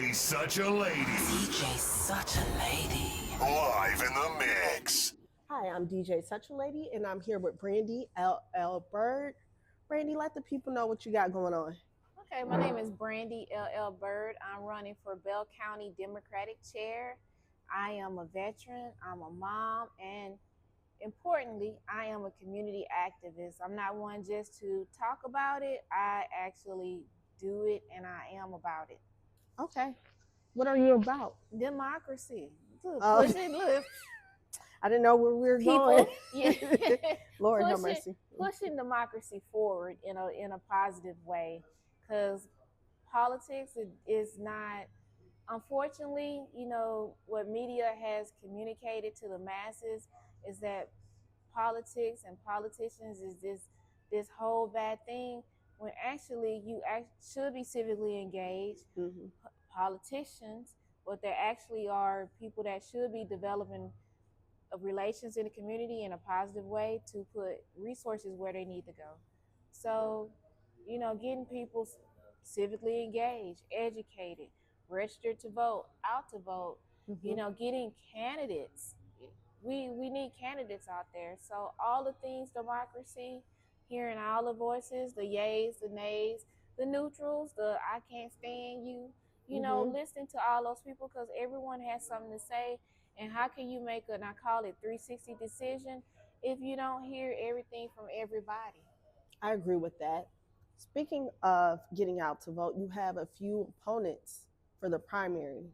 DJ Such a Lady. DJ Such a Lady. Live in the mix. Hi, I'm DJ Such a Lady, and I'm here with Brandy LL Byrd. Brandy, let the people know what you got going on. Okay, my name is Brandy LL Byrd. I'm running for Bell County Democratic Chair. I am a veteran, I'm a mom, and importantly, I am a community activist. I'm not one just to talk about it, I actually do it and I am about it. Okay. What are you about? Democracy. Oh. Push it, look. I didn't know where we were People, going. yeah. Lord have mercy. Pushing democracy forward in a positive way, because politics is not, unfortunately, what media has communicated to the masses is that politics and politicians is this whole bad thing, when actually should be civically engaged. Mm-hmm. Politicians, but they actually are people that should be developing of relations in the community in a positive way to put resources where they need to go. So, getting people civically engaged, educated, registered to vote, out to vote, Mm-hmm. getting candidates. We need candidates out there. So all the things democracy, hearing all the voices, the yays, the nays, the neutrals, the I can't stand you, listening to all those people, because everyone has something to say. And how can you make I call it 360 decision if you don't hear everything from everybody? I agree with that. Speaking of getting out to vote, you have a few opponents for the primary.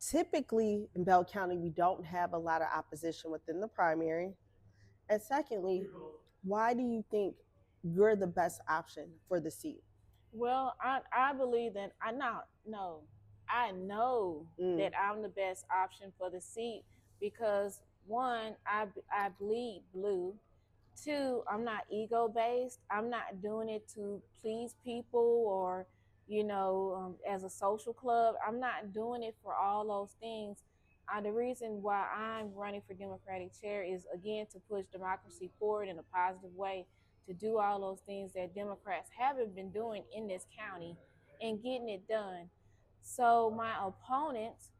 Typically, in Bell County, we don't have a lot of opposition within the primary. And secondly, why do you think you're the best option for the seat? Well, I believe that I know that I'm the best option for the seat, because one, I bleed blue. Two, I'm not ego based. I'm not doing it to please people or as a social club. I'm not doing it for all those things. The reason why I'm running for Democratic chair is, again, to push democracy forward in a positive way, to do all those things that Democrats haven't been doing in this county and getting it done. So my opponents,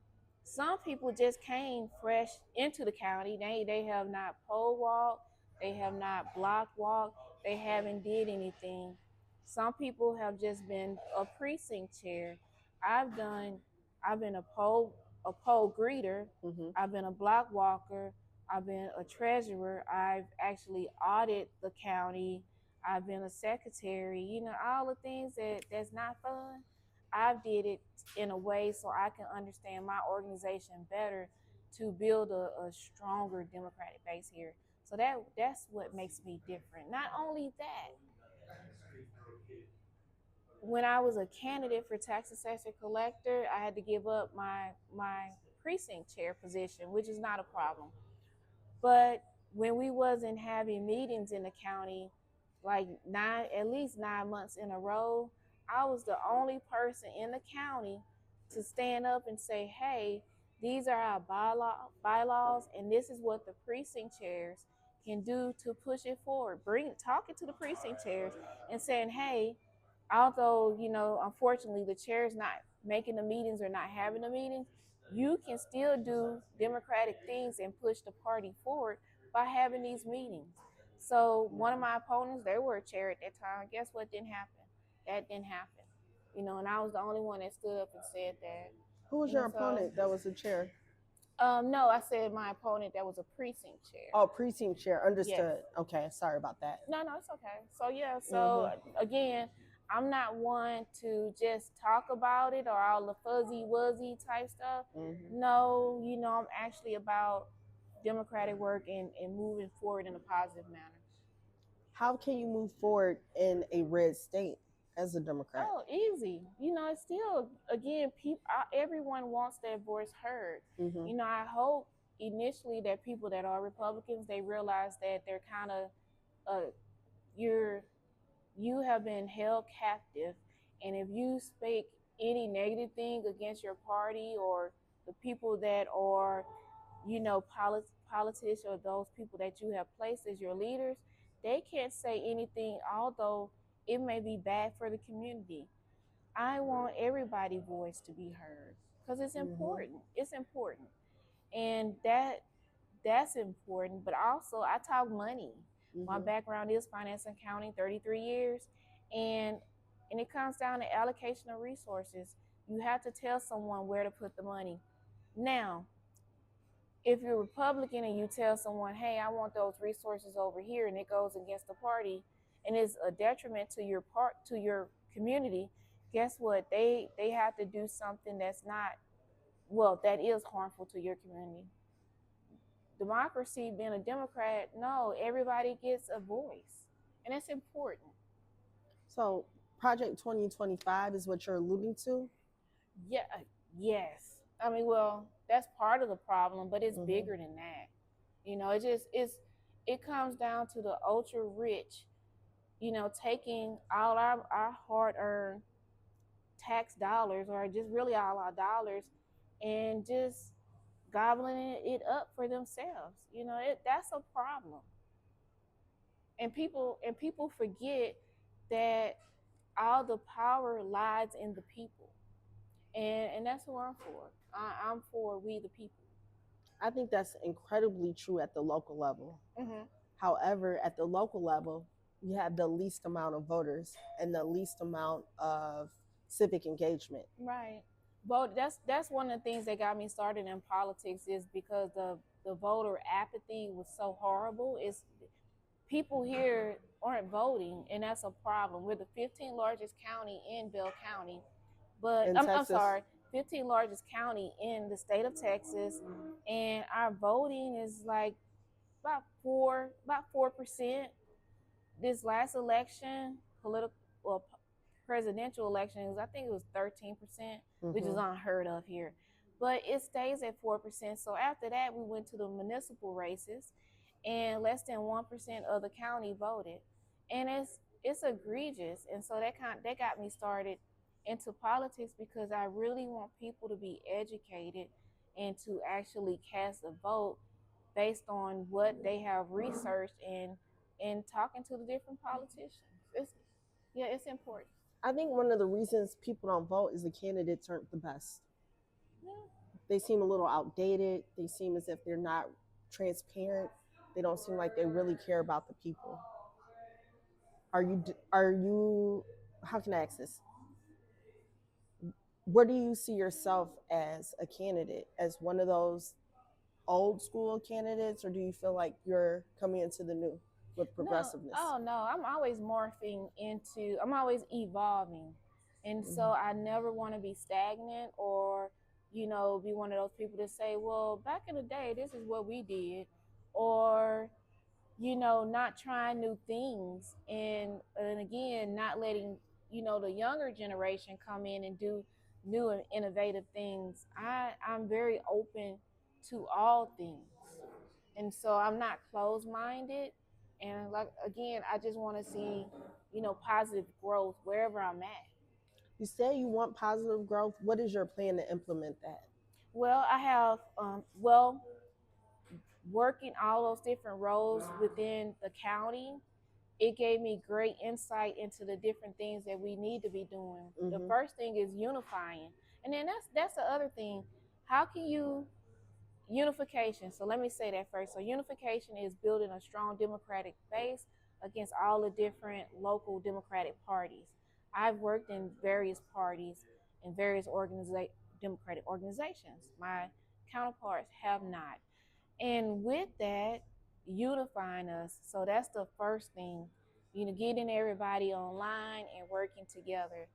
some people just came fresh into the county. They have not poll walked, they have not block walked, they haven't did anything. Some people have just been a precinct chair. I've been a poll greeter. Mm-hmm. I've been a block walker. I've been a treasurer. I've actually audited the county. I've been a secretary. All the things that's not fun. I've did it in a way so I can understand my organization better, to build a stronger Democratic base here. So that's what makes me different. Not only that, when I was a candidate for tax assessor collector, I had to give up my precinct chair position, which is not a problem. But when we wasn't having meetings in the county, like at least 9 months in a row, I was the only person in the county to stand up and say, hey, these are our bylaws, and this is what the precinct chairs can do to push it forward. Talking to the precinct chairs and saying, hey, although, unfortunately the chair is not making the meetings or not having the meetings, you can still do democratic things and push the party forward by having these meetings. So one of my opponents, they were a chair at that time. Guess what didn't happen? That didn't happen. And I was the only one that stood up and said that. Who was your opponent that was the chair? No, I said my opponent that was a precinct chair. Oh, precinct chair. Understood. Yes. Okay, sorry about that. No, it's okay. So yeah, again, I'm not one to just talk about it or all the fuzzy wuzzy type stuff. Mm-hmm. No, I'm actually about democratic work and moving forward in a positive manner. How can you move forward in a red state as a Democrat? Oh, easy. It's still, again, everyone wants their voice heard. Mm-hmm. I hope initially that people that are Republicans, they realize that they're kind of you have been held captive, and if you speak any negative thing against your party or the people that are, politicians or those people that you have placed as your leaders, they can't say anything, although it may be bad for the community. I want everybody's voice to be heard because it's Mm-hmm. important. It's important, and that's important. But also, I talk money. My Mm-hmm. background is finance and accounting, 33 years, and and it comes down to allocation of resources. You have to tell someone where to put the money. Now, if you're Republican and you tell someone, "Hey, I want those resources over here," and it goes against the party, and is a detriment to your community, guess what? They have to do something that's not well, that is harmful to your community. Democracy, being a Democrat, no, everybody gets a voice, and it's important. So Project 2025 is what you're alluding to. Yeah, yes. I mean, well, that's part of the problem, but it's Mm-hmm. bigger than that. It comes down to the ultra rich, taking all our hard earned tax dollars, or just really all our dollars, and just gobbling it up for themselves. That's a problem. And people forget that all the power lies in the people, and that's who I'm for. I'm for we the people. I think that's incredibly true at the local level. Hmm. However, at the local level, you have the least amount of voters and the least amount of civic engagement. Right. Vote. That's one of the things that got me started in politics, is because the voter apathy was so horrible. It's people here aren't voting, and that's a problem. We're the 15th largest county in Bell County, but In I'm Texas, sorry, 15th largest county in the state of Texas, and our voting is like about 4%. This last election, well, presidential elections, I think it was 13%, which is mm-hmm. unheard of here. But it stays at 4%. So after that, we went to the municipal races, and less than 1% of the county voted, and it's egregious. And so that got me started into politics, because I really want people to be educated and to actually cast a vote based on what they have researched and talking to the different politicians. It's important. I think one of the reasons people don't vote is the candidates aren't the best. Yeah. They seem a little outdated. They seem as if they're not transparent. They don't seem like they really care about the people. Are you how can I ask this? Where do you see yourself as a candidate? As one of those old school candidates, or do you feel like you're coming into the new with No, progressiveness? oh no, I'm always evolving. And so Mm-hmm. I never want to be stagnant, or, be one of those people that say, well, back in the day, this is what we did, or, not trying new things. And again, not letting, the younger generation come in and do new and innovative things. I'm very open to all things, and so I'm not closed minded. And like again, I just want to see, positive growth wherever I'm at. You say you want positive growth. What is your plan to implement that? Well, I have working all those different roles within the county. It gave me great insight into the different things that we need to be doing. The Mm-hmm. first thing is unifying, and then that's the other thing. How can you unification? So let me say that first. So unification is building a strong democratic base against all the different local democratic parties. I've worked in various parties and various democratic organizations. My counterparts have not. And with that, unifying us. So that's the first thing, getting everybody online and working together.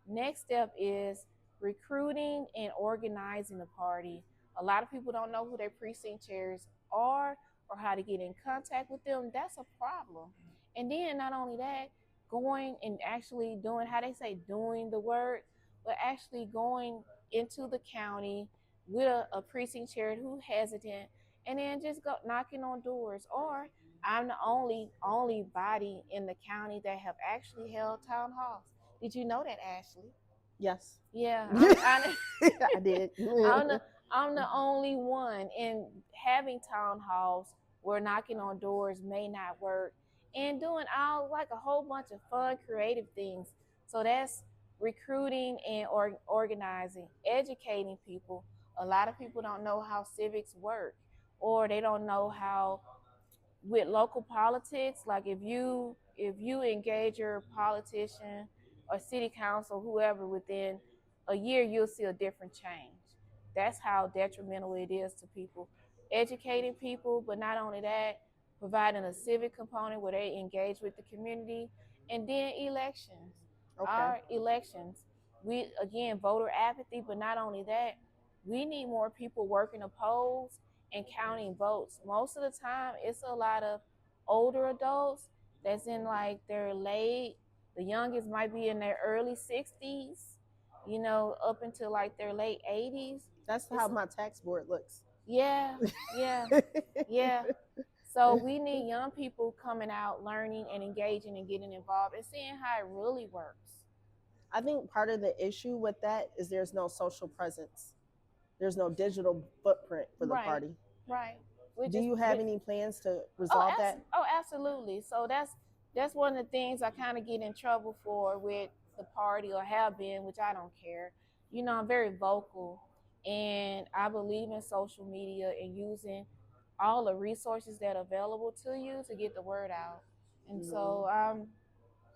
Next step is recruiting and organizing the party. A lot of people don't know who their precinct chairs are or how to get in contact with them. That's a problem. And then not only that, going and actually doing, how they say, doing the work, but actually going into the county with a precinct chair who hesitant, and then just go knocking on doors. Or I'm the only body in the county that have actually held town halls. Did you know that, Ashley? Yes. Yeah, I did. I'm the I'm the only one. And having town halls where knocking on doors may not work, and doing all like a whole bunch of fun, creative things. So recruiting and organizing, educating people. A lot of people don't know how civics work, or they don't know how with local politics, like if you engage your politician or city council, whoever, within a year, you'll see a different change. That's how detrimental it is to people. Educating people, but not only that, providing a civic component where they engage with the community. And then elections. Okay. Our elections, we again, voter apathy, but not only that, we need more people working the polls and counting votes. Most of the time, it's a lot of older adults that's in like their late, the youngest might be in their early 60s, up into like their late 80s. That's how my tax board looks. Yeah, yeah, yeah. So we need young people coming out, learning and engaging and getting involved and seeing how it really works. I think part of the issue with that is there's no social presence. There's no digital footprint for the Right, party. right. Do you have any plans to resolve that? Oh, absolutely. So that's one of the things I kind of get in trouble for with the party, or have been, which I don't care. I'm very vocal, and I believe in social media and using all the resources that are available to you to get the word out. And so,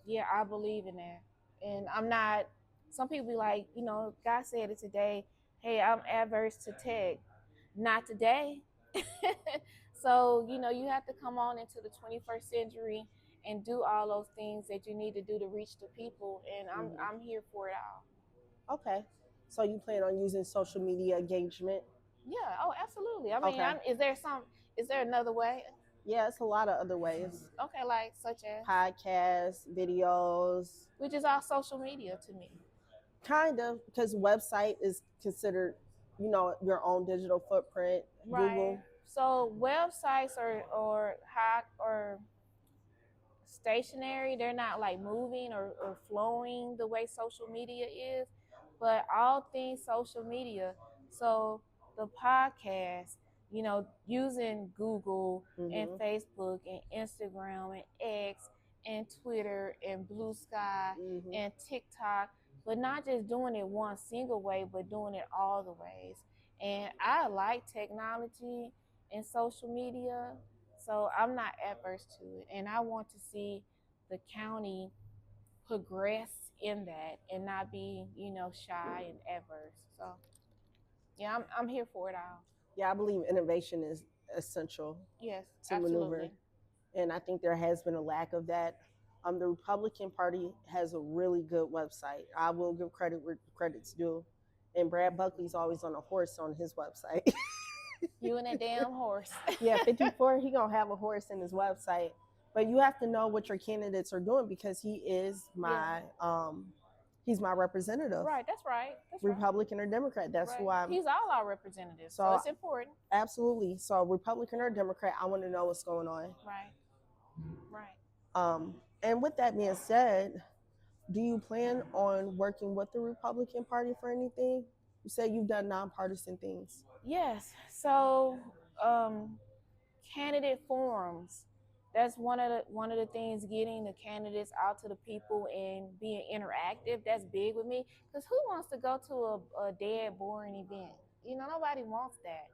yeah, I believe in that. And I'm not. Some people be like, God said it today. Hey, I'm adverse to tech. Not today. So, you have to come on into the 21st century and do all those things that you need to do to reach the people. And I'm here for it all. Okay. So you plan on using social media engagement? Yeah. Oh, absolutely. I mean, Okay. is there another way? Yeah, it's a lot of other ways. Okay, like such as Podcasts, videos. which is all social media to me. Kind of, because website is considered, your own digital footprint. Right. Google. So websites or hot or stationary, they're not like moving or flowing the way social media is, but all things social media. So the podcast, using Google and Facebook and Instagram and X and Twitter and Blue Sky and TikTok, but not just doing it one single way, but doing it all the ways. And I like technology and social media, so I'm not adverse to it. And I want to see the county progress in that and not be, shy and adverse. So yeah, I'm here for it all. Yeah, I believe innovation is essential. Yes, to absolutely. maneuver. And I think there has been a lack of that. The Republican Party has a really good website. I will give credit where credit's due. And Brad Buckley's always on a horse on his website. You and that damn horse. Yeah, 54, he gonna have a horse in his website. But you have to know what your candidates are doing, because he is he's my representative. Right, that's right. That's Republican or Democrat. That's who I'm. He's all our representatives, so it's important. Absolutely. So Republican or Democrat, I want to know what's going on. Right. And with that being said, do you plan on working with the Republican Party for anything? You say you've done nonpartisan things. Yes. So, candidate forums. That's one of the things, getting the candidates out to the people and being interactive. That's big with me, because who wants to go to a dead, boring event? Nobody wants that.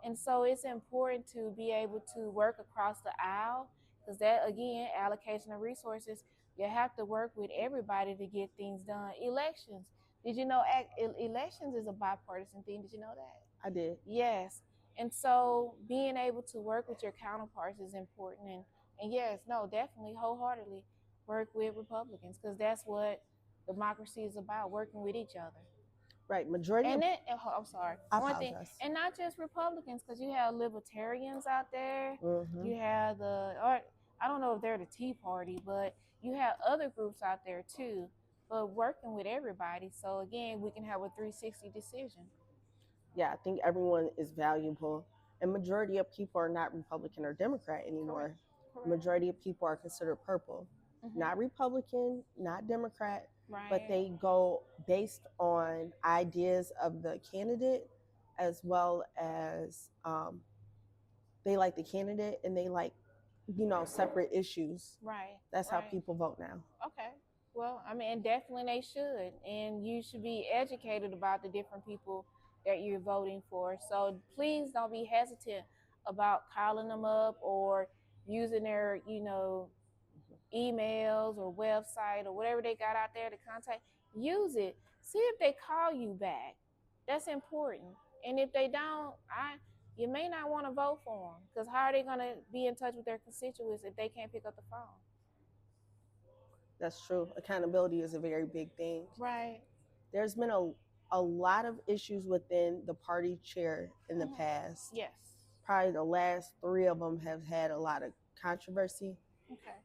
And so it's important to be able to work across the aisle, because that, again, allocation of resources, you have to work with everybody to get things done. Elections. Did you know elections is a bipartisan thing? Did you know that? I did. Yes. And so being able to work with your counterparts is important. And yes, no, definitely, wholeheartedly work with Republicans, because that's what democracy is about, working with each other. Right, majority. And then, I'm sorry. I apologize. And not just Republicans, because you have libertarians out there. You have I don't know if they're the Tea Party, but you have other groups out there too, but working with everybody. So again, we can have a 360 decision. Yeah, I think everyone is valuable. And majority of people are not Republican or Democrat anymore. Correct. Majority of people are considered purple. Not Republican, not Democrat, but they go based on ideas of the candidate, as well as they like the candidate and they like, separate issues. Right. That's how people vote now. Okay. Well, I mean, and definitely they should. And you should be educated about the different people that you're voting for. So please don't be hesitant about calling them up or using their, emails or website or whatever they got out there to contact. Use it. See if they call you back. That's important. And if they don't, you may not want to vote for them because how are they going to be in touch with their constituents if they can't pick up the phone? That's true. Accountability is a very big thing. Right. There's been a lot of issues within the party chair in the past. Yes. Probably the last 3 of them have had a lot of controversy. Okay.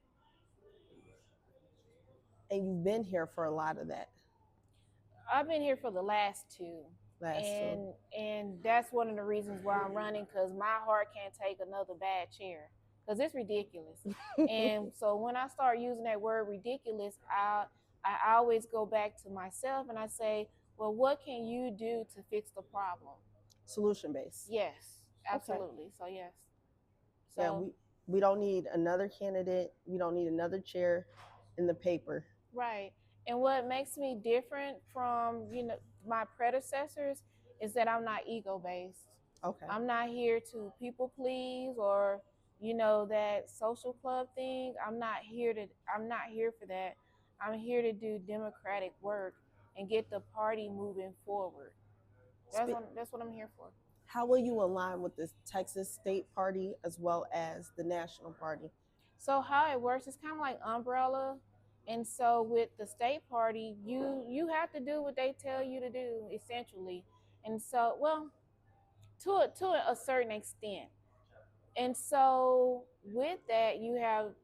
And you've been here for a lot of that. I've been here for the last two. And that's one of the reasons why I'm running, because my heart can't take another bad chair, because it's ridiculous. And so when I start using that word ridiculous, I always go back to myself and I say, well, what can you do to fix the problem? Solution based. Yes, absolutely. Okay. So yes. So yeah, we don't need another candidate. We don't need another chair in the paper. Right. And what makes me different from, my predecessors is that I'm not ego based. Okay. I'm not here to people please or, that social club thing. I'm not here for that. I'm here to do democratic work and get the party moving forward. That's what I'm here for. How will you align with the Texas State Party as well as the National Party? So how it works is kind of like umbrella. And so with the state party, you have to do what they tell you to do, essentially. And so, well, to a certain extent. And so with that, you have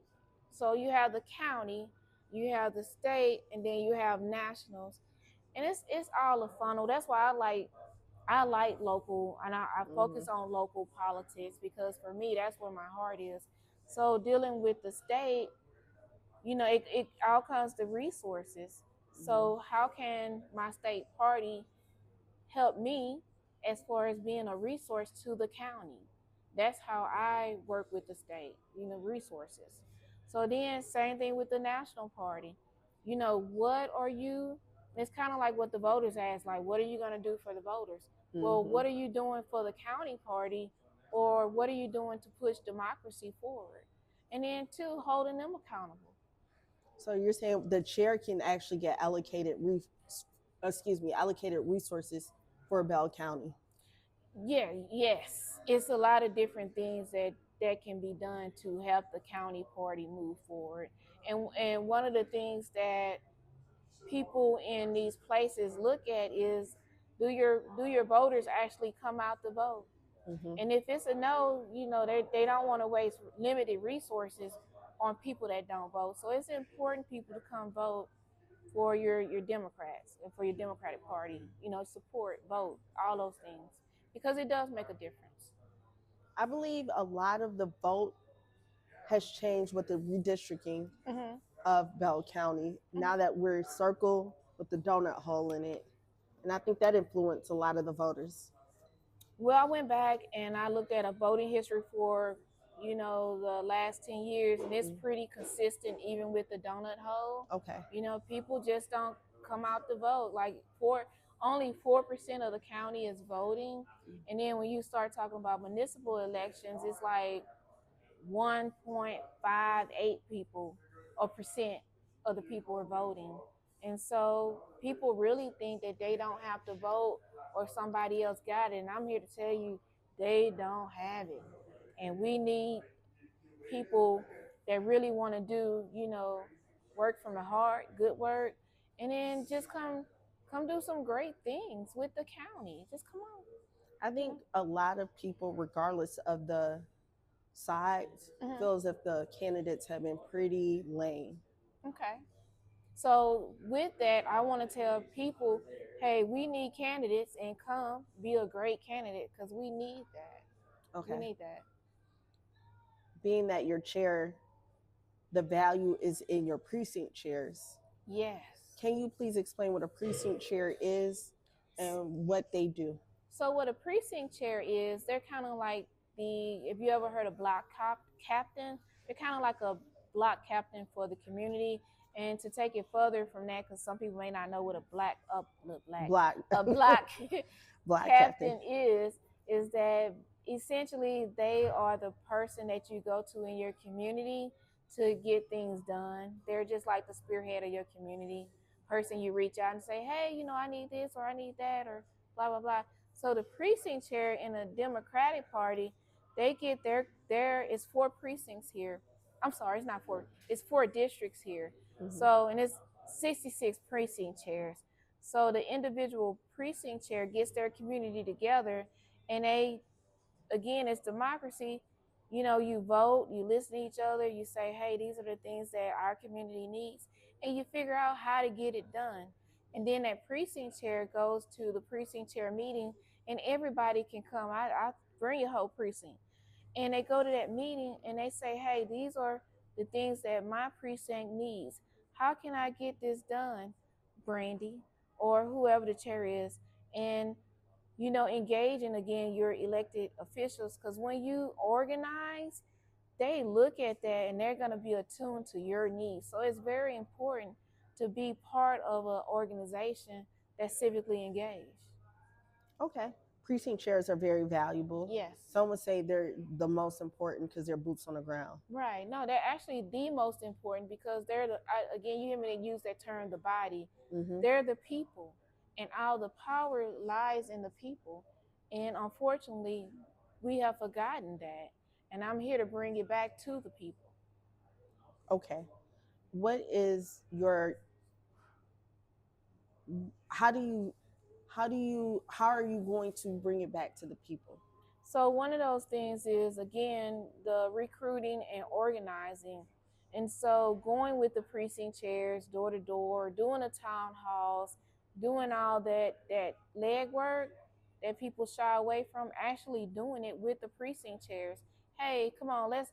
the county, you have the state, and then you have nationals. And it's all a funnel. That's why I like local, and I focus on local politics, because for me, that's where my heart is. So dealing with the state, it all comes to resources. So how can my state party help me as far as being a resource to the county? That's how I work with the state, resources. So then same thing with the national party. What are you, it's kind of like what the voters ask, like, what are you going to do for the voters? Well, what are you doing for the county party, or what are you doing to push democracy forward? And then two, holding them accountable. So you're saying the chair can actually get allocated resources for Bell County. Yeah, yes. It's a lot of different things that can be done to help the county party move forward. And one of the things that people in these places look at is, do your voters actually come out to vote? And if it's a no, they don't want to waste limited resources on people that don't vote. So it's important people to come vote for your Democrats and for your Democratic Party, support, vote, all those things, because it does make a difference. I believe a lot of the vote has changed with the redistricting of Bell County, now that we're circled with the donut hole in it. And I think that influenced a lot of the voters. Well, I went back and I looked at a voting history for, the last 10 years, and it's pretty consistent even with the donut hole. Okay. People just don't come out to vote. Like only 4% of the county is voting. And then when you start talking about municipal elections, it's like 1.58% of the people are voting. And so people really think that they don't have to vote or somebody else got it. And I'm here to tell you, they don't have it. And we need people that really want to do, work from the heart, good work, and then just come do some great things with the county. Just come on. I think a lot of people, regardless of the sides, feels if the candidates have been pretty lame. Okay. So with that, I want to tell people, hey, we need candidates, and come be a great candidate, because we need that. Okay. We need that. Being that your chair, the value is in your precinct chairs. Yes. Can you please explain what a precinct chair is and what they do? So what a precinct chair is, they're kind of like if you ever heard of block captain, they're kind of like a block captain for the community. And to take it further from that, because some people may not know what a black Black a black black captain. captain is that essentially they are the person that you go to in your community to get things done. They're just like the spearhead of your community, person you reach out and say, hey, I need this or I need that or blah blah blah. So the precinct chair in the Democratic Party, they get there is 4 precincts here. I'm sorry, it's not 4. It's 4 districts here. Mm-hmm. So, and it's 66 precinct chairs. So the individual precinct chair gets their community together, and they, again, it's democracy. You vote, you listen to each other, you say, hey, these are the things that our community needs, and you figure out how to get it done. And then that precinct chair goes to the precinct chair meeting, and everybody can come. I bring your whole precinct. And they go to that meeting and they say, hey, these are the things that my precinct needs. How can I get this done, Brandy, or whoever the chair is? And engaging again your elected officials, because when you organize, they look at that and they're going to be attuned to your needs. So it's very important to be part of an organization that's civically engaged. Okay. Precinct chairs are very valuable. Yes. Some would say they're the most important because they're boots on the ground. Right. No, they're actually the most important because they're again, you hear me use that term, the body. Mm-hmm. They're the people, and all the power lies in the people. And unfortunately, we have forgotten that. And I'm here to bring it back to the people. Okay. What is your how are you going to bring it back to the people? So one of those things is, again, the recruiting and organizing. And so going with the precinct chairs door to door, doing the town halls, doing all that legwork that people shy away from, actually doing it with the precinct chairs. Hey, come on, let's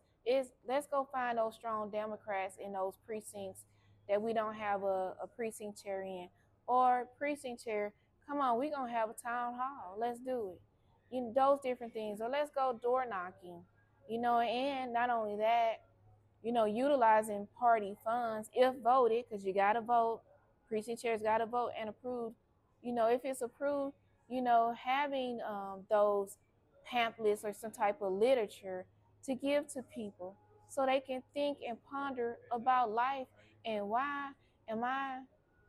go find those strong Democrats in those precincts that we don't have a precinct chair in. Or precinct chair, come on, we're gonna have a town hall. Let's do it. Those different things. Or let's go door knocking, and not only that, utilizing party funds if voted, because you got to vote. Precinct chairs got to vote and approve. If it's approved, having those pamphlets or some type of literature to give to people so they can think and ponder about life and why am I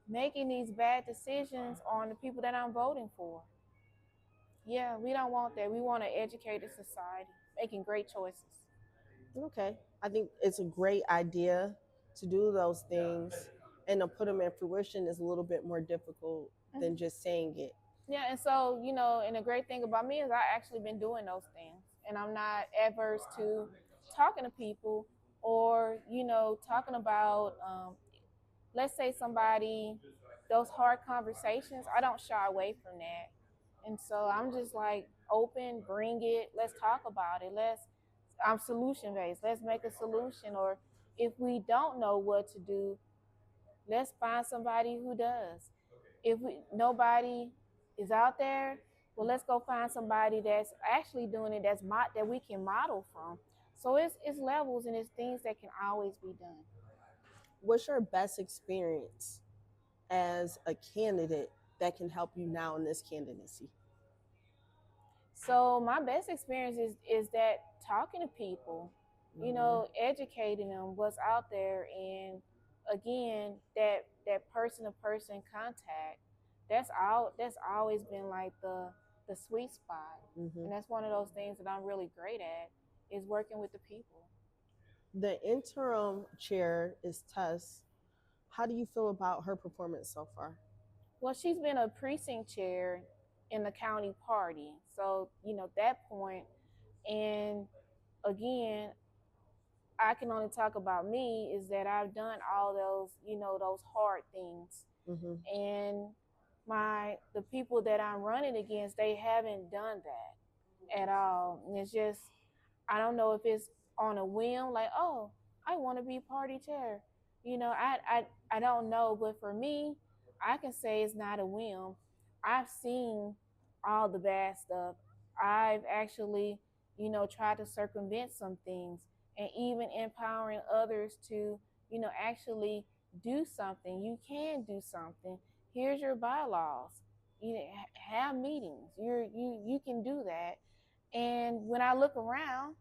making these bad decisions on the people that I'm voting for. Yeah, we don't want that. We want an educated society making great choices. Okay. I think it's a great idea to do those things, and to put them in fruition is a little bit more difficult than just saying it. Yeah, and so, and the great thing about me is I actually been doing those things, and I'm not adverse to talking to people or, talking about, let's say somebody, those hard conversations, I don't shy away from that. And so I'm just like open, bring it, let's talk about it. I'm solution based. Let's make a solution. Or if we don't know what to do, let's find somebody who does. If nobody is out there, well, let's go find somebody that's actually doing it, that we can model from. So it's levels and it's things that can always be done. What's your best experience as a candidate that can help you now in this candidacy? So my best experience is that talking to people, educating them what's out there, and again that person to person contact. That's always been like the sweet spot, and that's one of those things that I'm really great at is working with the people. The interim chair is Tess. How do you feel about her performance so far? Well, she's been a precinct chair in the county party, so that point. And again, I can only talk about me is that I've done all those, those hard things. Mm-hmm. And the people that I'm running against, they haven't done that at all. And it's just, I don't know if it's on a whim, like, oh, I want to be party chair. I don't know, but for me, I can say it's not a whim. I've seen all the bad stuff. I've actually, tried to circumvent some things, and even empowering others to, actually do something. You can do something. Here's your bylaws. You have meetings. You can do that. And when I look around,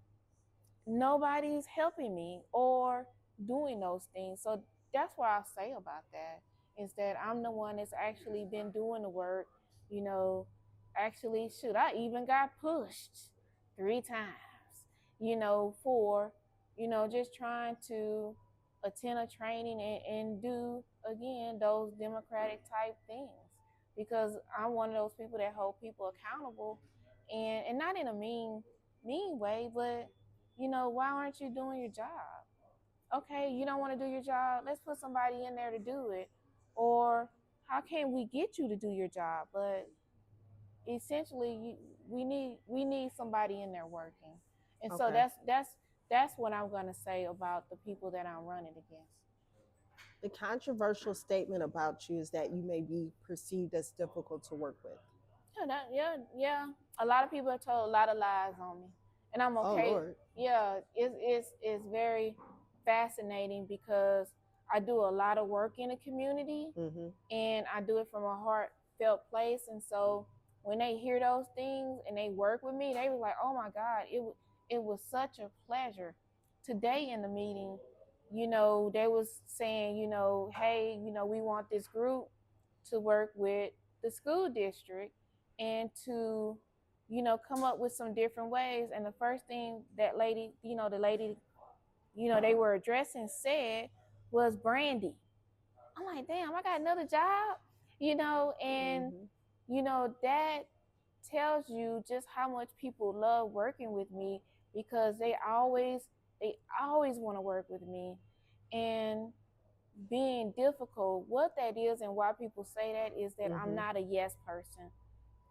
nobody's helping me or doing those things. So that's what I say about that is that I'm the one that's actually been doing the work. You know, actually, shoot, I even got pushed 3 times, for, just trying to attend a training and do, again, those democratic type things. Because I'm one of those people that hold people accountable and not in a mean way, but why aren't you doing your job? Okay, you don't want to do your job. Let's put somebody in there to do it. Or how can we get you to do your job? But essentially, we need somebody in there working. And so Okay. that's what I'm gonna say about the people that I'm running against. The controversial statement about you is that you may be perceived as difficult to work with. Yeah. A lot of people have told a lot of lies on me, and I'm Oh okay. Lord. Yeah, it's very fascinating because I do a lot of work in the community, Mm-hmm. and I do it from a heartfelt place. And so when they hear those things and they work with me, they were like, "Oh my God, it was such a pleasure." Today in the meeting, they was saying, hey, we want this group to work with the school district and to, come up with some different ways. And the first thing that lady, the lady, they were addressing said was Brandy. I'm like, damn, I got another job, and Mm-hmm. that tells you just how much people love working with me because they always want to work with me. And being difficult, what that is and why people say that is that I'm Mm-hmm. not a yes person.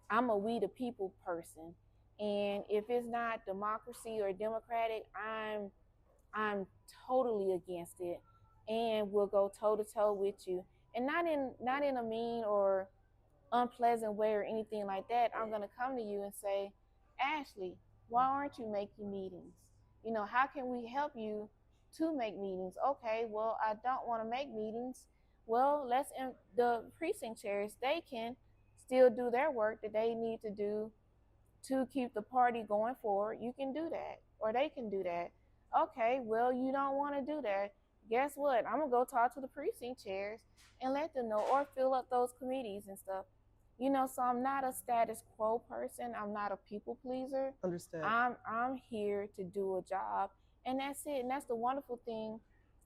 I'm a we the people person. And if it's not democracy or democratic, I'm totally against it and will go toe to toe with you. And not in a mean or unpleasant way or anything like that. I'm gonna come to you and say, Ashley, why aren't you making meetings? How can we help you to make meetings? Okay, well, I don't want to make meetings. Well, the precinct chairs, they can still do their work that they need to do to keep the party going forward. You can do that, or they can do that. Okay, well, you don't want to do that. Guess what? I'm gonna go talk to the precinct chairs and let them know, or fill up those committees and stuff. So I'm not a status quo person. I'm not a people pleaser. Understood. I'm here to do a job, and that's it. And that's the wonderful thing.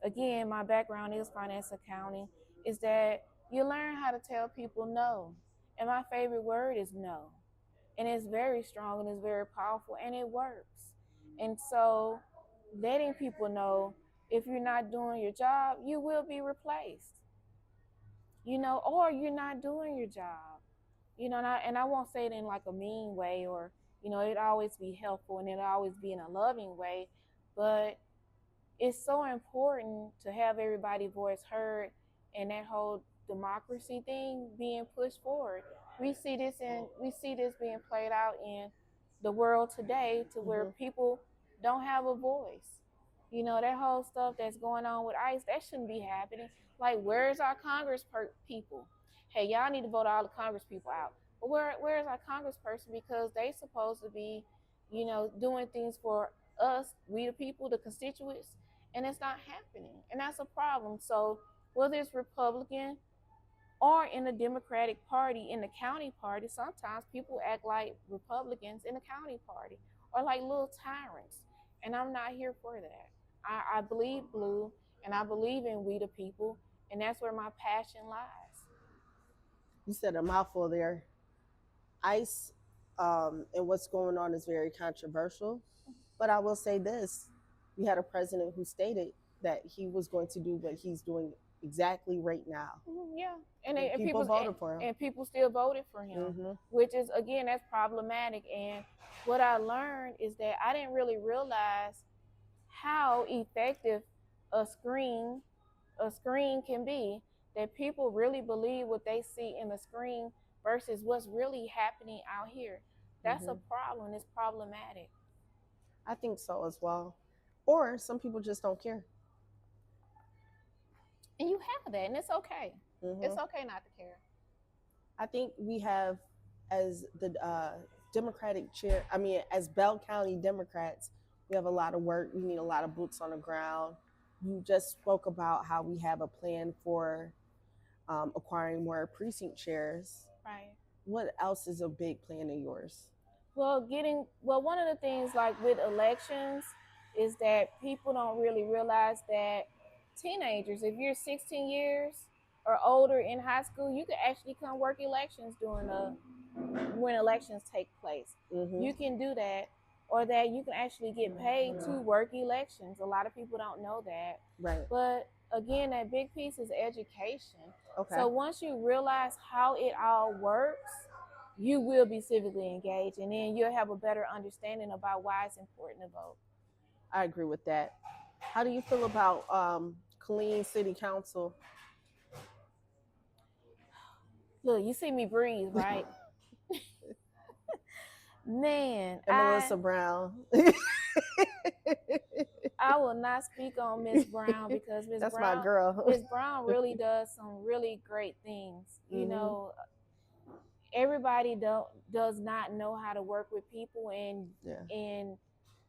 Again, my background is finance accounting. Is that you learn how to tell people no, and my favorite word is no, and it's very strong and it's very powerful and it works. And so letting people know if you're not doing your job, you will be replaced, or you're not doing your job, and I won't say it in like a mean way or, it always be helpful and it always be in a loving way, but it's so important to have everybody's voice heard and that whole democracy thing being pushed forward. We see this being played out in the world today to where Mm-hmm. people don't have a voice. That whole stuff that's going on with ICE, that shouldn't be happening. Like, where's our people? Hey, y'all need to vote all the Congress people out. But where's our congressperson? Because they supposed to be, doing things for us, we the people, the constituents, and it's not happening, and that's a problem. So whether it's Republican or in the Democratic Party, in the county party, sometimes people act like Republicans in the county party or like little tyrants, and I'm not here for that. I believe blue, and I believe in we the people, and that's where my passion lies. You said a mouthful there. ICE and what's going on is very controversial. But I will say this: we had a president who stated that he was going to do what he's doing exactly right now. Yeah, and, And and people people voted for him. and people still voted for him, Mm-hmm. which is, again, that's problematic. And what I learned is that I didn't really realize how effective a screen a screen can be. That people really believe what they see in the screen versus what's really happening out here. That's a Mm-hmm. problem. It's problematic. I think so as well. Or some people just don't care. And you have that, and it's okay. Mm-hmm. It's okay not to care. I think we have, as the Democratic chair, I mean, as Bell County Democrats, we have a lot of work. We need a lot of boots on the ground. You just spoke about how we have a plan for acquiring more precinct chairs. Right. What else is a big plan of yours? Well, one of the things like with elections is that people don't really realize that teenagers, if you're 16 years or older in high school, you can actually come work elections when elections take place. Mm-hmm. You can do that, or that you can actually get paid to work elections. A lot of people don't know that. Right. But again, that big piece is education. Okay. So once you realize how it all works, you will be civically engaged, and then you'll have a better understanding about why it's important to vote. I agree with that. How do you feel about Killeen City Council? Look, you see me breathe, right? Man, And Melissa Brown. I will not speak on Miss Brown because Miss That's Brown, my girl. Miss Brown really does some really great things. You know, everybody does not know how to work with people, and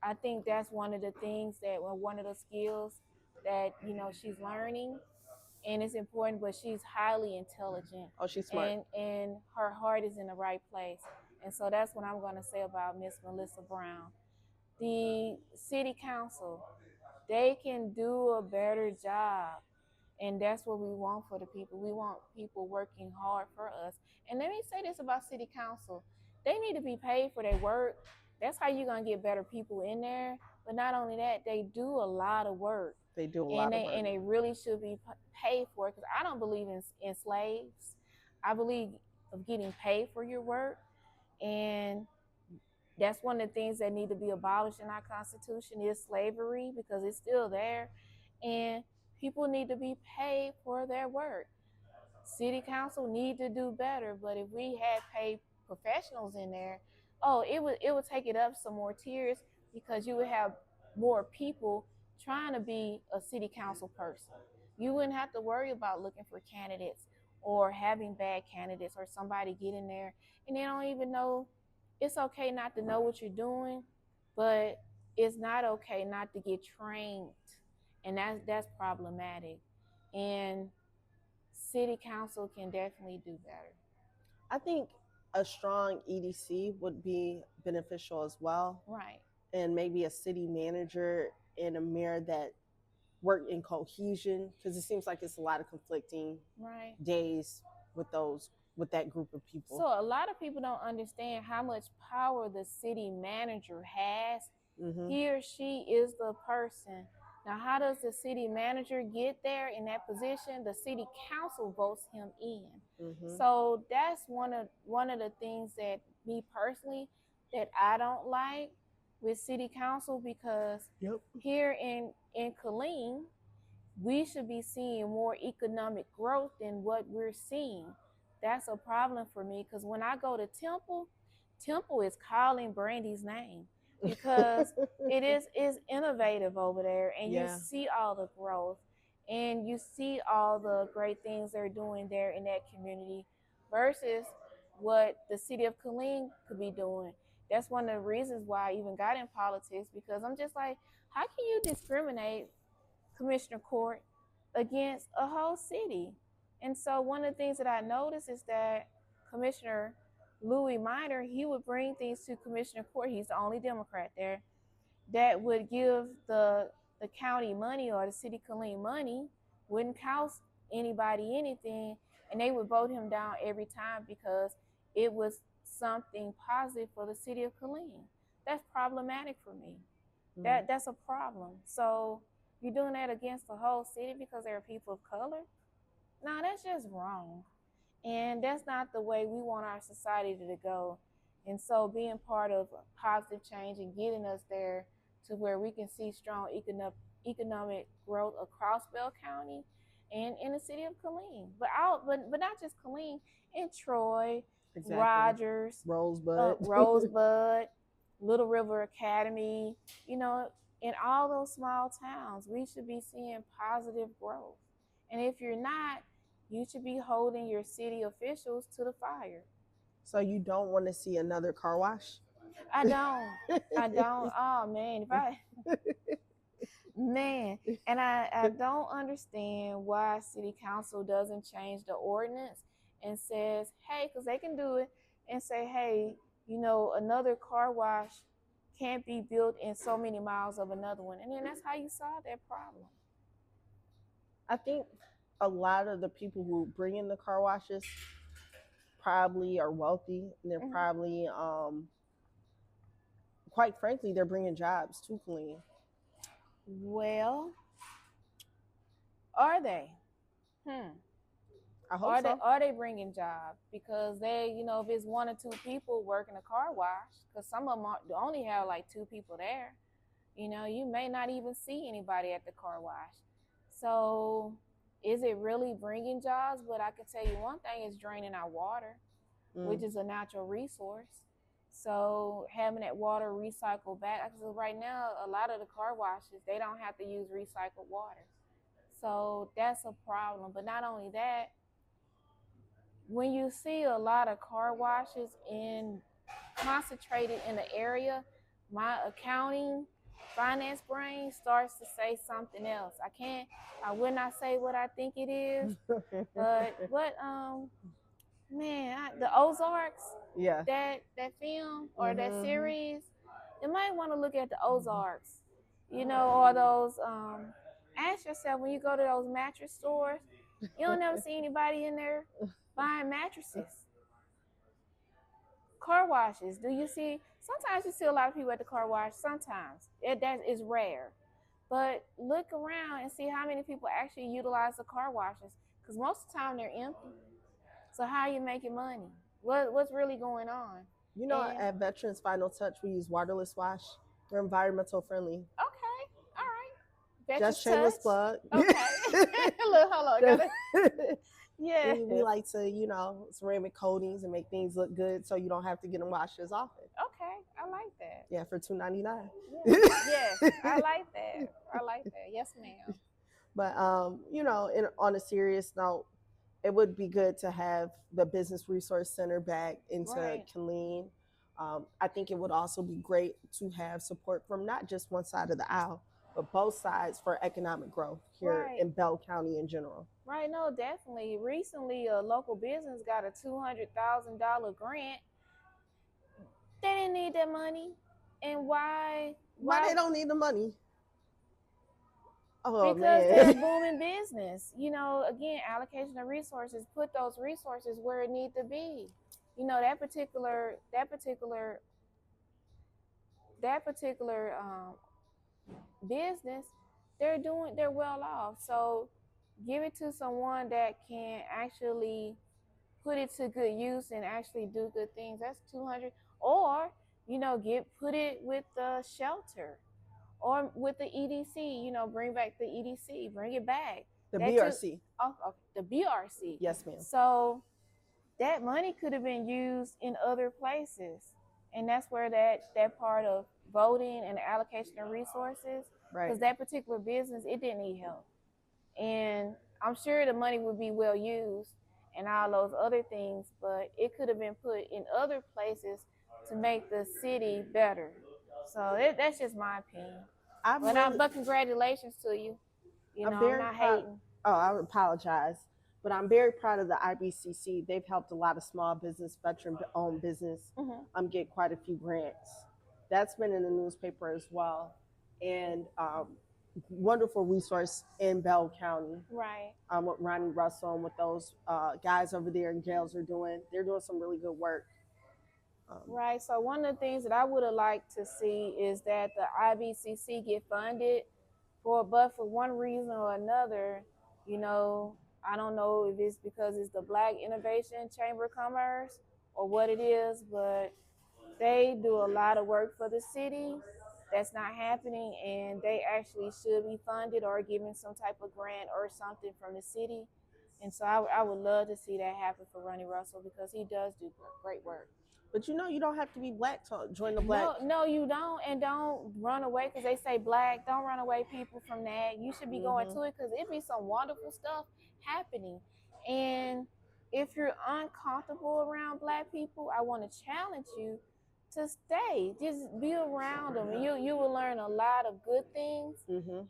I think that's one of the things that one of the skills that she's learning, and it's important. But she's highly intelligent. Oh, she's smart. And her heart is in the right place. And so that's what I'm going to say about Miss Melissa Brown. The city council, they can do a better job. And that's what we want for the people. We want people working hard for us. And let me say this about city council. They need to be paid for their work. That's how you're going to get better people in there. But not only that, they do a lot of work. They do a lot of work. And they really should be paid for it, because I don't believe in slaves. I believe of getting paid for your work. And that's one of the things that need to be abolished in our Constitution is slavery, because it's still there. And people need to be paid for their work. City council need to do better, but if we had paid professionals in there, it would take it up some more tiers, because you would have more people trying to be a city council person. You wouldn't have to worry about looking for candidates or having bad candidates, or somebody get in there and they don't even know. It's okay not to know what you're doing, but it's not okay not to get trained, and that's problematic. And city council can definitely do better. I think a strong EDC would be beneficial as well. Right. And maybe a city manager and a mayor that work in cohesion, because it seems like it's a lot of conflicting days with that group of people. So a lot of people don't understand how much power the city manager has. Mm-hmm. He or she is the person. Now, how does the city manager get there in that position? The city council votes him in. Mm-hmm. So that's one of the things that me personally that I don't like with city council, because here in Killeen, we should be seeing more economic growth than what we're seeing. That's a problem for me, because when I go to Temple is calling Brandy's name, because it is innovative over there, and you see all the growth, and you see all the great things they're doing there in that community versus what the city of Killeen could be doing. That's one of the reasons why I even got in politics, because I'm just like, how can you discriminate Commissioner Court against a whole city? And so one of the things that I noticed is that Commissioner Louis Minor, he would bring things to Commissioner Court. He's the only Democrat there that would give the county money, or the city Killeen money, wouldn't cost anybody anything, and they would vote him down every time because it was something positive for the city of Killeen. That's problematic for me. That's a problem. So you're doing that against the whole city because there are people of color? No, that's just wrong. And that's not the way we want our society to go. And so being part of positive change and getting us there to where we can see strong economic growth across Bell County and in the city of Killeen. But not just Killeen, in Troy, Rogers, Rosebud, Little River Academy, in all those small towns, we should be seeing positive growth. And if you're not, you should be holding your city officials to the fire. So you don't want to see another car wash? I don't. I don't. Oh man, if I man, and I don't understand why city council doesn't change the ordinance and says, hey, because they can do it and say, hey, another car wash can't be built in so many miles of another one, and then that's how you solve that problem. I think a lot of the people who bring in the car washes probably are wealthy, and they're probably, quite frankly, they're bringing jobs to Killeen. Well, are they? I hope so. Are they bringing jobs? Because they, if it's 1 or 2 people working a car wash, because some of them only have like 2 people there, you may not even see anybody at the car wash. So is it really bringing jobs? But I can tell you one thing, it's draining our water, which is a natural resource. So having that water recycled back, because right now a lot of the car washes, they don't have to use recycled water. So that's a problem. But not only that, when you see a lot of car washes concentrated in the area, my accounting finance brain starts to say something else. I will not say what I think it is, but the Ozarks, yeah, that film or that series, you might want to look at the Ozarks, or those. Ask yourself, when you go to those mattress stores, you don't never see anybody in there buying mattresses. Car washes, do you see? Sometimes you see a lot of people at the car wash. Sometimes that is rare, but look around and see how many people actually utilize the car washes, because most of the time they're empty. So how are you making money? What's really going on? At Veterans Final Touch, we use waterless wash. We're environmental friendly. Okay, all right. Veterans Just shameless Touch. plug. Okay. Look, hold on. Yeah. We like to, ceramic coatings and make things look good, so you don't have to get them washed as often. Okay, I like that. Yeah, for $2.99. Yes, I like that. I like that. Yes, ma'am. But on a serious note, it would be good to have the Business Resource Center back into Killeen. I think it would also be great to have support from not just one side of the aisle, but both sides for economic growth here in Bell County in general. Right, no, definitely. Recently, a local business got a $200,000 grant. They didn't need that money. And why? Why they don't need the money? Oh, because they're a booming business. Again, allocation of resources, put those resources where it need to be. That particular business, they're well off. So give it to someone that can actually put it to good use and actually do good things. That's 200. Or put it with the shelter or with the EDC. Bring back the EDC, bring it back. The BRC. The BRC. Yes, ma'am. So that money could have been used in other places, and that's where that part of voting and allocation of resources, because that particular business, it didn't need help, and I'm sure the money would be well used and all those other things, but it could have been put in other places to make the city better. So that's just my opinion. But congratulations to you. I'm not hating. I apologize. But I'm very proud of the IBCC. They've helped a lot of small business, veteran-owned business get quite a few grants. That's been in the newspaper as well. And wonderful resource in Bell County. Right. What Ronnie Russell and what those guys over there in jails are doing. They're doing some really good work. Right. So one of the things that I would have liked to see is that the IBCC get funded, but for one reason or another, I don't know if it's because it's the Black Innovation Chamber of Commerce or what it is, but they do a lot of work for the city. That's not happening, and they actually should be funded or given some type of grant or something from the city. And so I would love to see that happen for Ronnie Russell, because he does do great work. But you don't have to be black to join the black. No, you don't, and don't run away because they say black. Don't run away, people, from that. You should be going to it because it be some wonderful stuff happening. And if you're uncomfortable around black people, I want to challenge you to stay. Just be around them. You will learn a lot of good things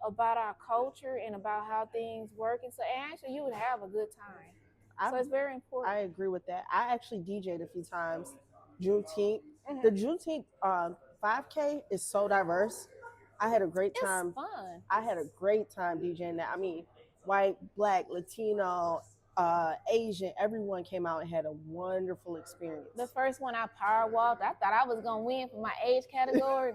about our culture and about how things work. And so actually you would have a good time. So it's very important. I agree with that. I actually DJ'd a few times. Juneteenth. The Juneteenth 5K is so diverse. I had a great time. It's fun. I had a great time DJing that. I mean, white, black, Latino, Asian, everyone came out and had a wonderful experience. The first one I power walked, I thought I was gonna win for my age category.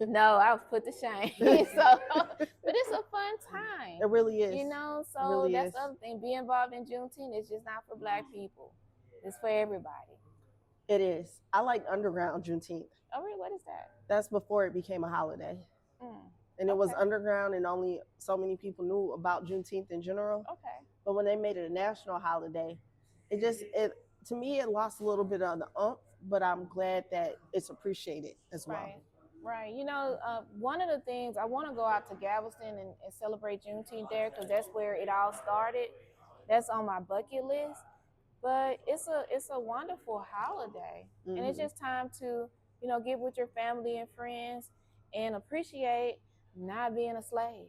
No, I was put to shame. But it's a fun time. It really is. You know, so really that's is. the other thing. Be involved in Juneteenth. It's just not for black people. It's for everybody. It is. I like underground Juneteenth. Oh, really? What is that? That's before it became a holiday. And it was underground, and only so many people knew about Juneteenth in general. Okay. But when they made it a national holiday, it to me it lost a little bit of the oomph. But I'm glad that it's appreciated as well. Right. You know, one of the things I want to go out to Galveston and celebrate Juneteenth there because that's where it all started. That's on my bucket list. But it's a wonderful holiday, and it's just time to get with your family and friends and appreciate not being a slave.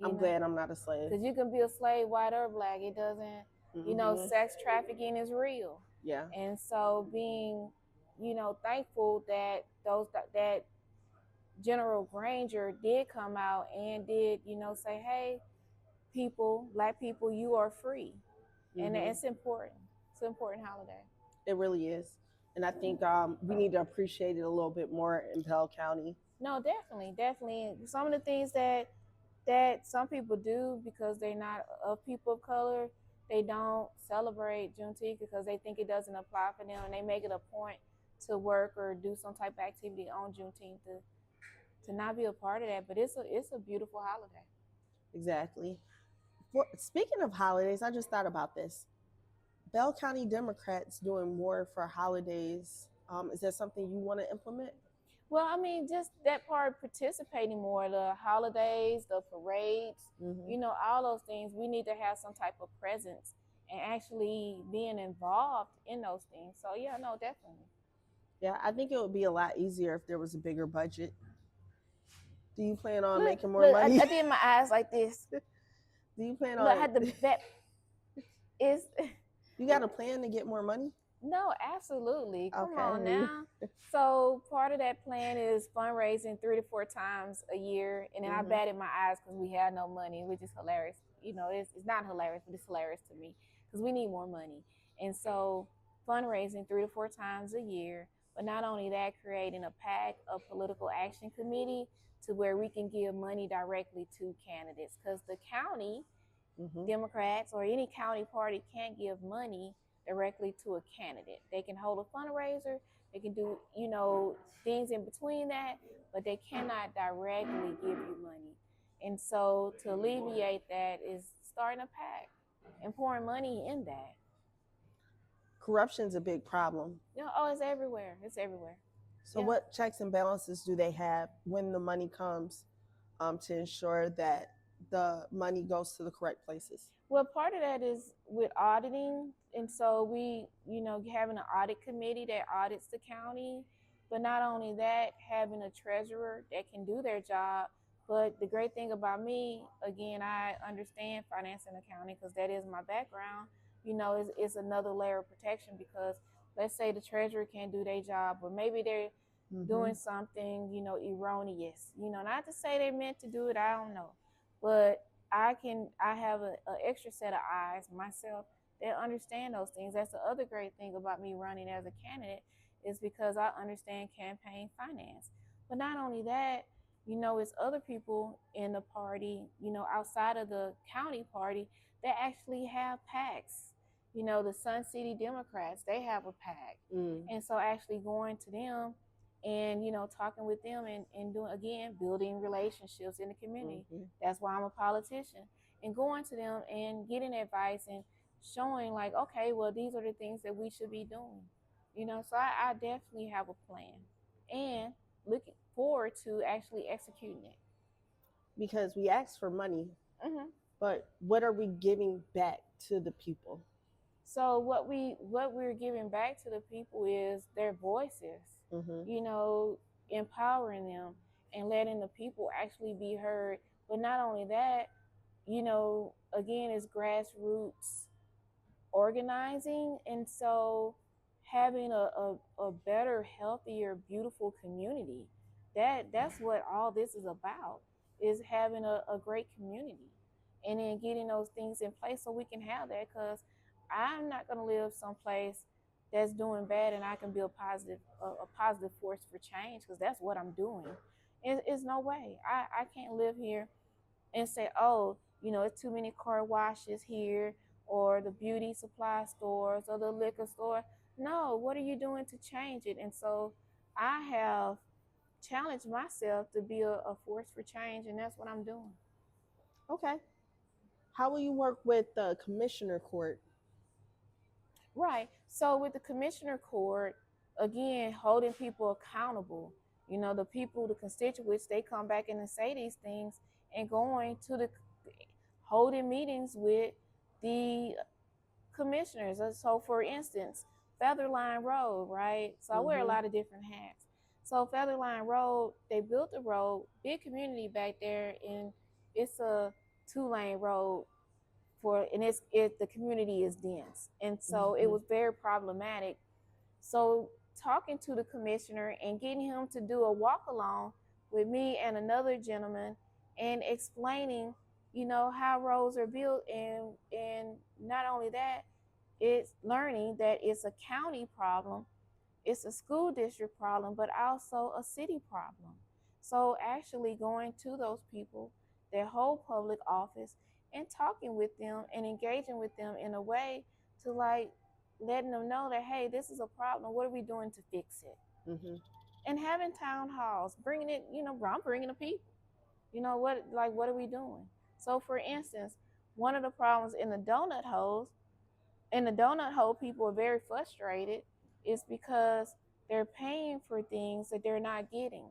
I'm glad I'm not a slave. Because you can be a slave, white or black. It doesn't, sex trafficking is real. Yeah. And so being, thankful that that General Granger did come out and did, say, hey, people, black people, you are free. And it's important. It's an important holiday. It really is. And I think we need to appreciate it a little bit more in Pell County. No, definitely. Some of the things that some people do because they're not of people of color, they don't celebrate Juneteenth because they think it doesn't apply for them, and they make it a point to work or do some type of activity on Juneteenth to not be a part of that. But it's a beautiful holiday. Exactly. Speaking of holidays, I just thought about this. Bell County Democrats doing more for holidays. Is that something you want to implement? Well, I mean, just that part, participating more, the holidays, the parades, all those things. We need to have some type of presence and actually being involved in those things. So, yeah, no, definitely. Yeah, I think it would be a lot easier if there was a bigger budget. Do you plan on making more money? I did my eyes like this. Do you plan on? I had the bet. You got a plan to get more money? No, absolutely. Come on now. So part of that plan is fundraising 3 to 4 times a year. And then I batted my eyes because we had no money, which is hilarious. It's not hilarious, but it's hilarious to me because we need more money. And so fundraising 3 to 4 times a year, but not only that, creating a PAC, a political action committee, to where we can give money directly to candidates because the county Democrats or any county party can't give money directly to a candidate. They can hold a fundraiser, they can do, things in between that, but they cannot directly give you money. And so to alleviate that is starting a PAC and pouring money in that. Corruption's a big problem. It's everywhere. It's everywhere. So what checks and balances do they have when the money comes to ensure that the money goes to the correct places? Well, part of that is with auditing. And so we, having an audit committee that audits the county, but not only that, having a treasurer that can do their job. But the great thing about me, again, I understand finance and accounting because that is my background, it's another layer of protection because let's say the treasurer can't do their job, or maybe they're doing something, erroneous, not to say they're meant to do it. I don't know. But I have an extra set of eyes myself that understand those things. That's the other great thing about me running as a candidate is because I understand campaign finance. But not only that, it's other people in the party, outside of the county party that actually have PACs. The Sun City Democrats, they have a PAC. And so actually going to them and, talking with them and doing, again, building relationships in the community. That's why I'm a politician. And going to them and getting advice and showing like, okay, well, these are the things that we should be doing. So I definitely have a plan and looking forward to actually executing it. Because we asked for money, Hmm. but what are we giving back to the people? So what we're giving back to the people is their voices, Mm-hmm. you know, empowering them and letting the people actually be heard. But not only that, again, it's grassroots organizing, and so having a better, healthier, beautiful community. That's what all this is about, is having a great community, and then getting those things in place so we can have that. Because I'm not going to live someplace that's doing bad and I can be a positive force for change, because that's what I'm doing. It's no way I can't live here and say, oh, it's too many car washes here, or the beauty supply stores, or the liquor store. No, what are you doing to change it? And so I have challenged myself to be a force for change, and that's what I'm doing. Okay. How will you work with the commissioner court? Right. So with the commissioner court, again, holding people accountable. The people, the constituents, they come back in and say these things, and going to the holding meetings with the commissioners. So, for instance, Featherline Road, right? So I wear a Mm-hmm. lot of different hats. So Featherline Road, they built the road, big community back there, and it's a 2-lane road and the community is dense, and so it Mm-hmm. was very problematic. So talking to the commissioner and getting him to do a walk along with me and another gentleman, and explaining, how roads are built, and not only that, it's learning that it's a county problem, it's a school district problem, but also a city problem. So actually going to those people, their whole public office, and talking with them and engaging with them in a way to, like, letting them know that, hey, this is a problem. What are we doing to fix it? Mm-hmm. And having town halls, bringing it, I'm bringing the people. What are we doing? So for instance, one of the problems in the donut hole, people are very frustrated, is because they're paying for things that they're not getting.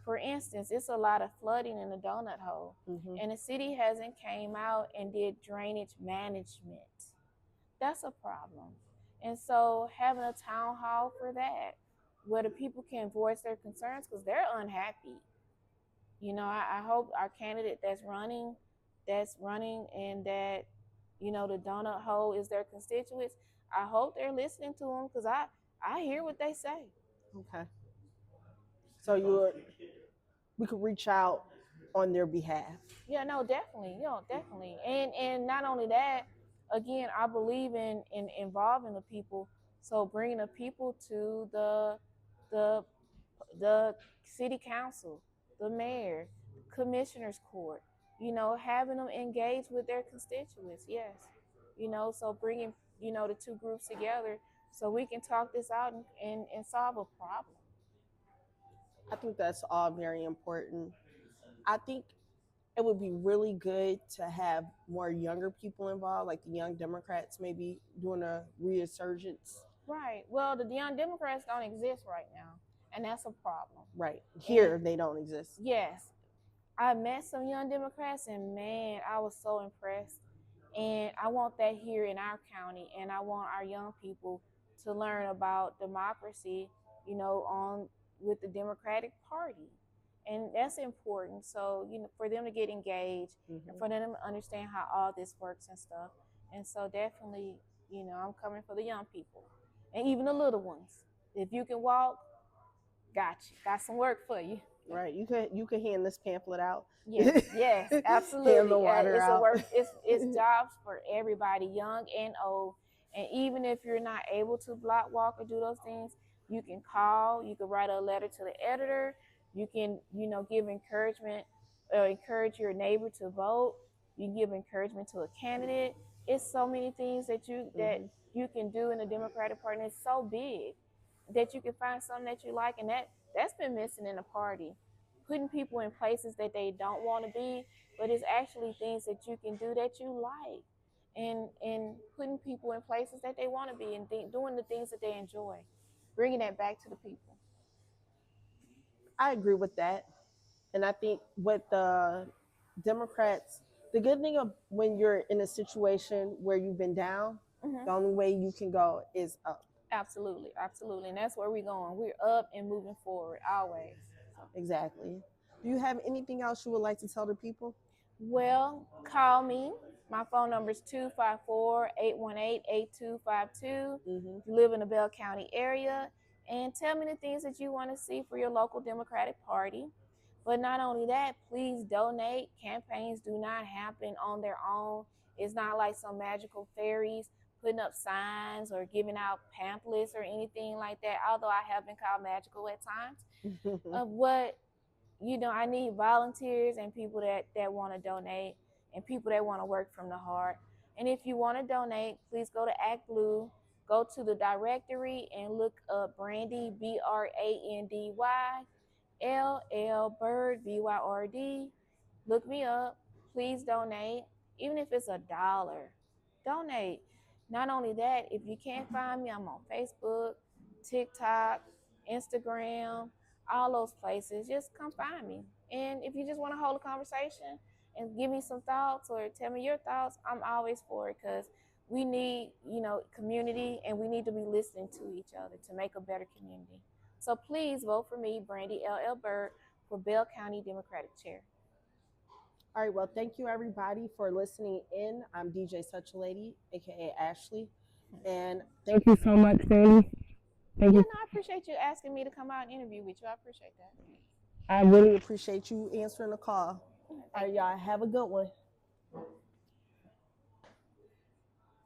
For instance, it's a lot of flooding in the donut hole, Mm-hmm. and the city hasn't came out and did drainage management. That's a problem. And so having a town hall for that, where the people can voice their concerns, because they're unhappy. I hope our candidate that's running, and that, the donut hole is their constituents. I hope they're listening to them, because I hear what they say. Okay. So we could reach out on their behalf. Yeah, no, definitely, definitely, and not only that, again, I believe in involving the people. So bringing the people to the the city council, the mayor, commissioners court, having them engage with their constituents. Yes, so bringing, the two groups together so we can talk this out, and solve a problem. I think that's all very important. I think it would be really good to have more younger people involved, like the Young Democrats maybe doing a resurgence. Right. Well, the Young Democrats don't exist right now, and that's a problem. Right. And Here they don't exist. yes, I met some Young Democrats, and man, I was so impressed. And I want that here in our county, and I want our young people to learn about democracy, on with the Democratic Party. And that's important. So, for them to get engaged, and Mm-hmm. for them to understand how all this works and stuff. And so definitely, I'm coming for the young people. And even the little ones. If you can walk, got you. Got some work for you. Right. You could hand this pamphlet out. Yes, Hand absolutely. the water It's a out. work. It's jobs for everybody, young and old. And even if you're not able to block walk or do those things, you can call. You can write a letter to the editor. You can, give encouragement, encourage your neighbor to vote. You can give encouragement to a candidate. It's so many things that you that Mm-hmm. you can do in the Democratic Party. And it's so big that you can find something that you like, and that's been missing in the party, putting people in places that they don't want to be, but it's actually things that you can do that you like, and putting people in places that they want to be, and doing the things that they enjoy. bringing that back to the people. I agree with that. And I think with the Democrats, the good thing of when you're in a situation where you've been down, Mm-hmm. the only way you can go is up. Absolutely, absolutely, and that's where we're going. We're up and moving forward always. So. Exactly. Do you have anything else you would like to tell the people? Well, call me. My phone number is 254-818-8252. Mm-hmm. If you live in the Bell County area, and tell me the things that you want to see for your local Democratic Party. But not only that, please donate. Campaigns do not happen on their own. It's not like some magical fairies putting up signs or giving out pamphlets or anything like that, although I have been called magical at times. What I need volunteers and people that want to donate and people that want to work from the heart. And if you want to donate, please go to Act Blue, go to the directory and look up Brandy, Brandy LL Byrd, Byrd. Look me up. Please donate, even if it's $1. Donate. Not only that, if you can't find me, I'm on Facebook, TikTok, Instagram, all those places. Just come find me. And if you just want to hold a conversation and give me some thoughts or tell me your thoughts, I'm always for it because we need, community, and we need to be listening to each other to make a better community. So please vote for me, Brandy LL Byrd, for Bell County Democratic Chair. All right. Well, thank you everybody for listening in. I'm DJ Such a Lady, aka Ashley, and thank you so much, Sandy. Thank you. I appreciate you asking me to come out and interview with you. I appreciate that. I really appreciate you answering the call. All right, Thank y'all. Have a good one.